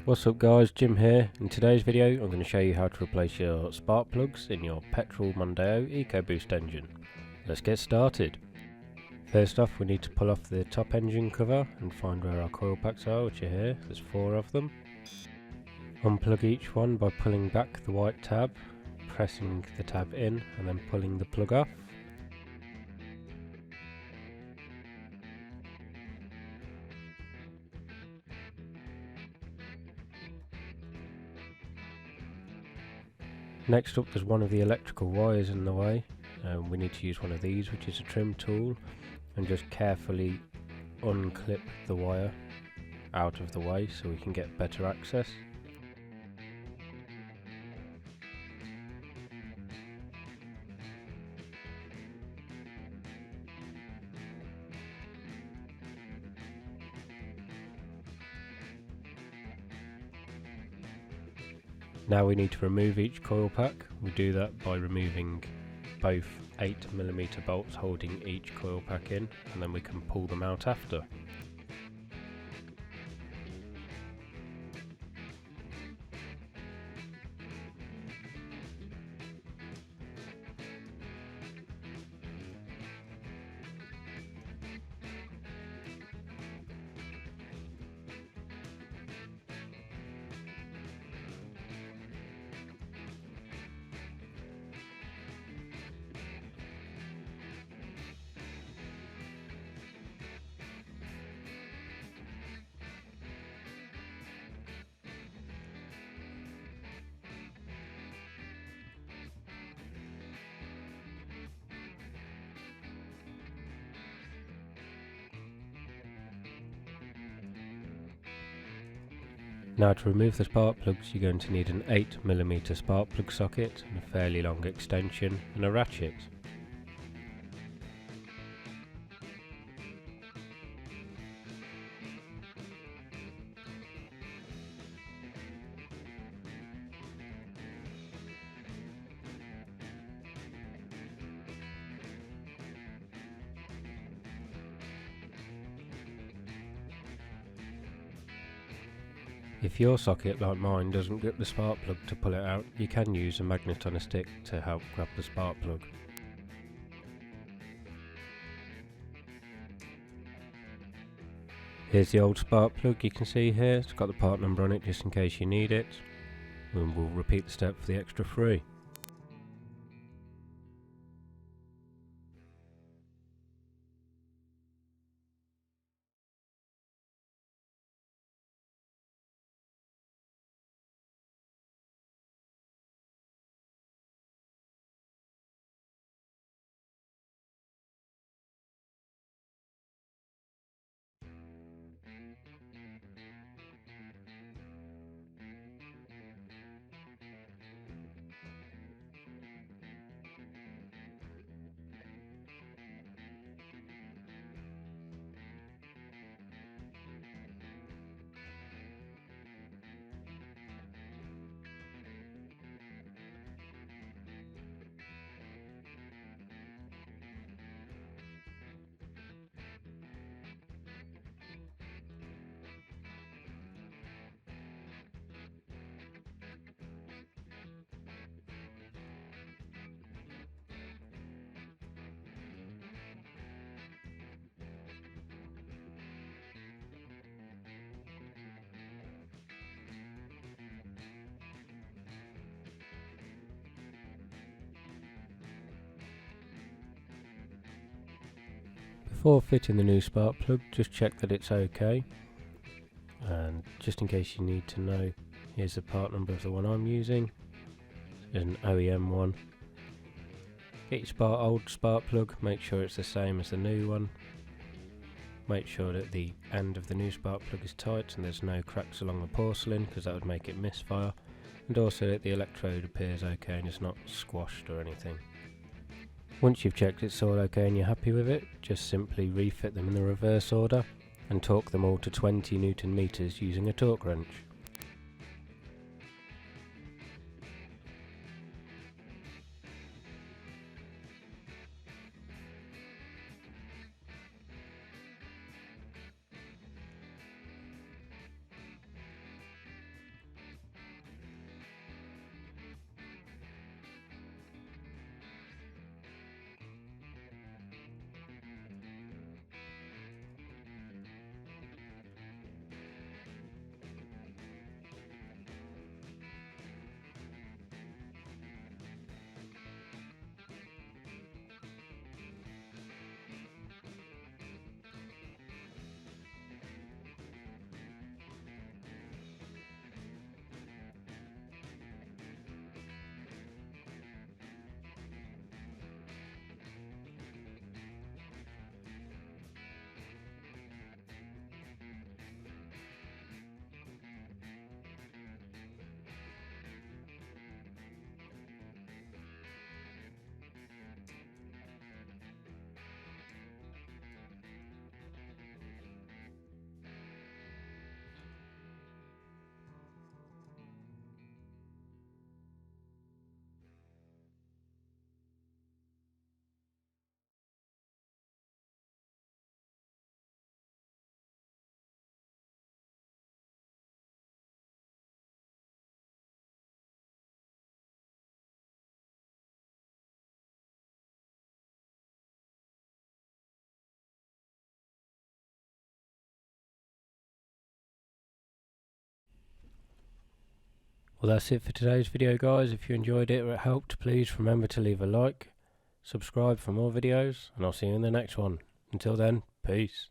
What's up guys, Jim here. In today's video I'm going to show you how to replace your spark plugs in your petrol Mondeo ecoboost engine. Let's get started. First off, we need to pull off the top engine cover and find where our coil packs are, which are here. There's 4 of them. Unplug each one by pulling back the white tab, pressing the tab in and then pulling the plug off. Next up, there's one of the electrical wires in the way. We need to use one of these, which is a trim tool, and just carefully unclip the wire out of the way so we can get better access. Now we need to remove each coil pack. We do that by removing both 8mm bolts holding each coil pack in, and then we can pull them out after. Now to remove the spark plugs, you're going to need an 8mm spark plug socket and a fairly long extension and a ratchet. If your socket, like mine, doesn't grip the spark plug to pull it out, you can use a magnet on a stick to help grab the spark plug. Here's the old spark plug you can see here. It's got the part number on it just in case you need it. And we'll repeat the step for the extra free. Before fitting the new spark plug, just check that it's okay, and just in case you need to know, here's the part number of the one I'm using. It's an OEM one. Get your old spark plug, make sure it's the same as the new one. Make sure that the end of the new spark plug is tight and there's no cracks along the porcelain, because that would make it misfire, and also that the electrode appears okay and it's not squashed or anything. Once you've checked it's all okay and you're happy with it, just simply refit them in the reverse order and torque them all to 20 Newton meters using a torque wrench. Well, that's it for today's video, guys. If you enjoyed it or it helped, please remember to leave a like, subscribe for more videos, and I'll see you in the next one. Until then, peace.